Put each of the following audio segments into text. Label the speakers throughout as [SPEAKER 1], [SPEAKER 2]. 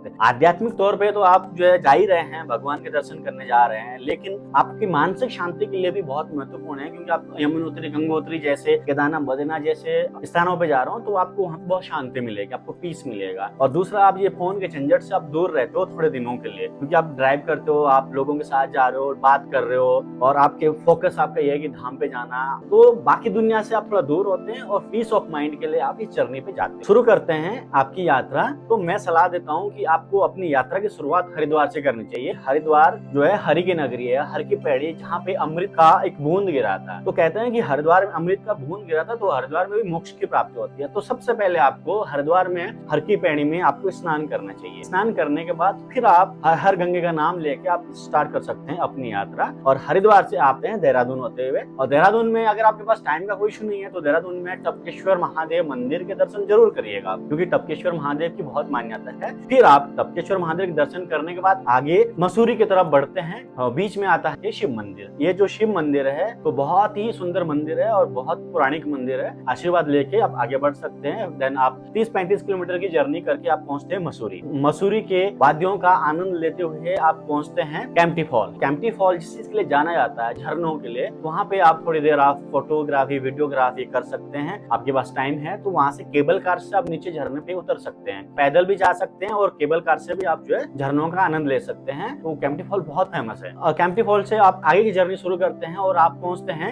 [SPEAKER 1] सकते। आध्यात्मिक तौर पे तो आप जो है जा ही रहे हैं, भगवान के दर्शन करने जा रहे हैं, लेकिन आपकी मानसिक शांति के लिए भी बहुत महत्वपूर्ण है, क्योंकि आप यमुनोत्री, गंगोत्री जैसे, केदारनाथ, बद्रीनाथ जैसे स्थानों पे जा रहे हो तो आपको वहाँ बहुत शांति मिलेगी, आपको पीस मिलेगा। और दूसरा, आप ये फोन के झंझट से आप दूर रहते हो थोड़े दिनों के लिए, क्योंकि आप ड्राइव करते हो, आप लोगों के साथ जा रहे हो, बात कर रहे हो, और आपके फोकस आपका ये है कि धाम पे जाना, तो बाकी दुनिया से आप थोड़ा दूर होते हैं और पीस ऑफ माइंड के लिए आप इस जर्नी पे जाते हैं। शुरू करते हैं आपकी यात्रा। तो मैं सलाह देता हूँ कि आपको अपनी यात्रा की शुरुआत हरिद्वार से करनी चाहिए। हरिद्वार जो है हरि की नगरी है, हर की पैड़ी, जहाँ पे अमृत का एक बूंद गिरा था। तो कहते हैं कि हरिद्वार में अमृत का बूंद गिरा था, तो हरिद्वार में भी मोक्ष की प्राप्ति होती है। तो सबसे पहले आपको हरिद्वार में हर की पैड़ी में आपको स्नान करना चाहिए। स्नान करने के बाद फिर आप हर गंगे का नाम लेके आप स्टार्ट कर सकते हैं अपनी यात्रा। और हरिद्वार से आते हैं देहरादून होते हुए, और देहरादून में अगर आपके पास टाइम का कोई इशू नहीं है तो देहरादून में टपकेश्वर महादेव मंदिर के दर्शन जरूर करिएगा, क्योंकि टपकेश्वर महादेव की बहुत मान्यता है। फिर आप टपकेश्वर महादेव के दर्शन करने के बाद आगे मसूरी की तरफ बढ़ते हैं, और बीच में आता है शिव मंदिर। ये जो शिव मंदिर है तो बहुत ही सुंदर मंदिर है और बहुत पौराणिक मंदिर है। आशीर्वाद लेके आप आगे बढ़ सकते हैं। देन आप 30-35 किलोमीटर की जर्नी करके आप पहुंचते हैं मसूरी। मसूरी के वादियों का आनंद लेते हुए आप पहुंचते हैं कैंपटी फॉल। कैंपटी फॉल जिस चीज के लिए जाना जाता है, झरनों के लिए, वहाँ पे आप थोड़ी देर आप फोटोग्राफी, वीडियोग्राफी कर सकते हैं। आपके पास टाइम है तो वहाँ से केबल कार से आप नीचे झरने पे उतर सकते हैं, पैदल भी जा सकते हैं और केबल कार से भी आप जो है झरनों का आनंद ले सकते हैं। तो कैंपटी फॉल बहुत फेमस है। और कैंपटी फॉल से आप आगे की जर्नी शुरू करते हैं और आप पहुंचते हैं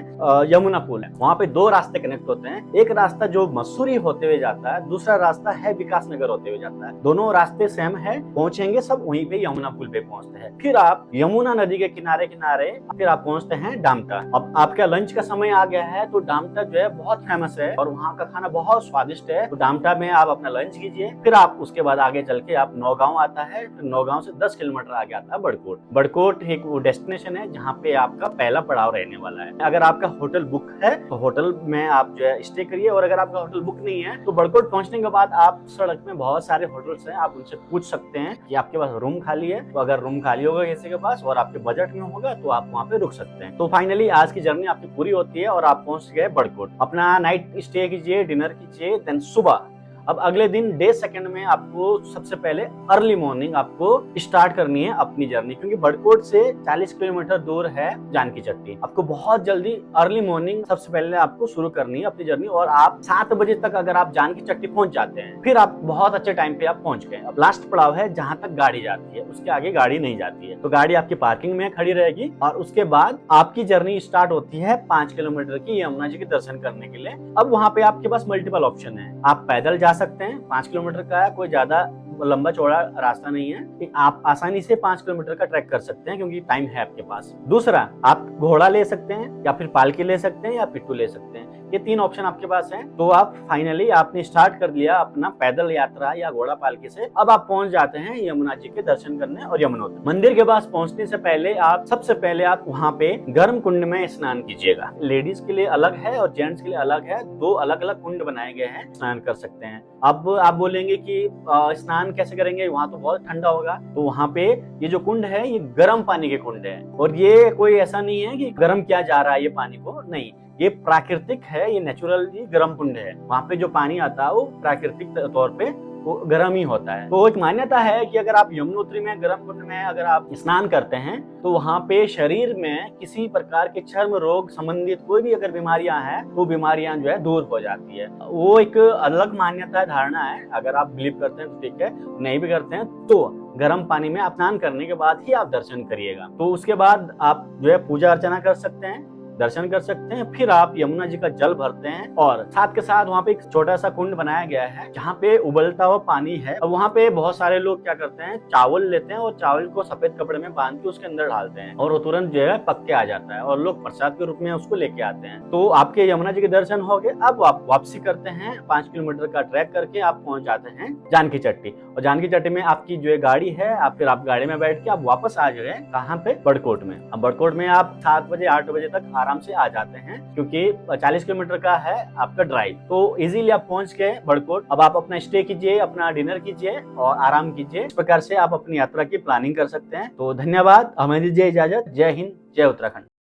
[SPEAKER 1] यमुना पुल है। वहाँ पे दो रास्ते कनेक्ट होते हैं, एक रास्ता जो मसूरी होते हुए जाता है, दूसरा रास्ता है विकास नगर होते हुए जाता है। दोनों रास्ते सेम है, पहुंचेंगे सब वहीं पे यमुना पुल पे पहुंचते हैं। फिर आप यमुना नदी के किनारे किनारे फिर आप पहुंचते हैं डामटा। अब आपका लंच का समय आ गया है, तो डामटा जो है बहुत फेमस है और वहाँ का खाना बहुत स्वादिष्ट है। तो डामटा में आप अपना लंच कीजिए। फिर आप उसके बाद आगे चल के आप नौगांव आता है, तो नौगांव से 10 किलोमीटर आगे आता है बड़कोट। बड़कोट एक वो डेस्टिनेशन है जहाँ पे आपका पहला पड़ाव रहने वाला है। अगर आपका होटल बुक है तो होटल में आप जो है स्टे करिए, और अगर आपका होटल बुक नहीं है तो बड़कोट पहुंचने के बाद आप सड़क में बहुत सारे होटल्स हैं, आप उनसे पूछ सकते हैं कि आपके पास रूम खाली है। तो अगर रूम खाली होगा किसी के पास और आपके बजट में होगा तो आप वहाँ पे रुक सकते हैं। तो फाइनली आज की जर्नी आपकी पूरी होती है और आप पहुंच गए बड़कोट। अपना नाइट स्टे कीजिए, डिनर कीजिए, देन सुबह अब अगले दिन डे सेकंड में आपको सबसे पहले अर्ली मॉर्निंग आपको स्टार्ट करनी है अपनी जर्नी, क्योंकि बड़कोट से 40 किलोमीटर दूर है जानकी चट्टी। आपको बहुत जल्दी अर्ली मॉर्निंग सबसे पहले आपको शुरू करनी है अपनी जर्नी, और आप 7 बजे तक अगर आप जानकी चट्टी पहुंच जाते हैं फिर आप बहुत अच्छे टाइम पे आप पहुंच गए। अब लास्ट पड़ाव है जहां तक गाड़ी जाती है, उसके आगे गाड़ी नहीं जाती है, तो गाड़ी आपकी पार्किंग में खड़ी रहेगी। और उसके बाद आपकी जर्नी स्टार्ट होती है 5 किलोमीटर की यमुना जी के दर्शन करने के लिए। अब वहाँ पे आपके पास मल्टीपल ऑप्शन है, आप पैदल जा सकते हैं, 5 किलोमीटर का है, कोई ज्यादा लंबा चौड़ा रास्ता नहीं है, आप आसानी से 5 किलोमीटर का ट्रैक कर सकते हैं क्योंकि टाइम है आपके पास। दूसरा, आप घोड़ा ले सकते हैं या फिर पालकी ले सकते हैं या पिट्ठू ले सकते हैं, ये 3 ऑप्शन आपके पास हैं। तो आप फाइनली आपने स्टार्ट कर लिया अपना पैदल यात्रा या घोड़ा पालकी से। अब आप पहुंच जाते हैं यमुना जी के दर्शन करने और यमुनोत्री मंदिर के पास पहुंचने से पहले आप सबसे पहले आप वहाँ पे गर्म कुंड में स्नान कीजिएगा। लेडीज के लिए अलग है और जेंट्स के लिए अलग है, 2 अलग अलग कुंड बनाए गए हैं, स्नान कर सकते हैं। अब आप बोलेंगे कि स्नान कैसे करेंगे, वहाँ तो बहुत ठंडा होगा। तो वहाँ पे ये जो कुंड है ये गर्म पानी के कुंड है, और ये कोई ऐसा नहीं है कि गर्म किया जा रहा है ये पानी को, नहीं, ये प्राकृतिक है, ये नेचुरली गर्म कुंड है। वहाँ पे जो पानी आता है वो प्राकृतिक तौर पे वो गर्म ही होता है। तो एक मान्यता है कि अगर आप यमुनोत्री में गर्म कुंड में अगर आप स्नान करते हैं तो वहाँ पे शरीर में किसी प्रकार के चर्म रोग संबंधित कोई भी अगर बीमारियां हैं वो बीमारियां जो है दूर हो जाती है। वो एक अलग मान्यता है, धारणा है। अगर आप बिलीव करते हैं तो ठीक है, नहीं भी करते हैं तो गर्म पानी में स्नान करने के बाद ही आप दर्शन करिएगा। तो उसके बाद आप जो है पूजा अर्चना कर सकते हैं, दर्शन कर सकते हैं। फिर आप यमुना जी का जल भरते हैं, और साथ के साथ वहाँ पे एक छोटा सा कुंड बनाया गया है जहाँ पे उबलता हुआ पानी है। और वहाँ पे बहुत सारे लोग क्या करते हैं, चावल लेते हैं और चावल को सफेद कपड़े में बांध के उसके अंदर डालते हैं और वो तुरंत जो है पक के आ जाता है, और लोग प्रसाद के रूप में उसको लेके आते हैं। तो आपके यमुना जी के दर्शन हो गए। अब आप वापसी करते हैं, 5 किलोमीटर का ट्रैक करके आप पहुंच जाते हैं जानकी चट्टी। और जानकी चट्टी में आपकी जो है गाड़ी है, आप फिर आप गाड़ी में बैठ के आप वापस आ जाए कहाँ पे, बड़कोट में। अब बड़कोट में आप 7 बजे 8 बजे तक आराम से आ जाते हैं, क्योंकि 40 किलोमीटर का है आपका ड्राइव। तो इजीली आप पहुंच गए बड़कोट। अब आप अपना स्टे कीजिए, अपना डिनर कीजिए और आराम कीजिए। इस प्रकार से आप अपनी यात्रा की प्लानिंग कर सकते हैं। तो धन्यवाद, हमें दीजिए इजाजत। जय हिंद, जय उत्तराखंड।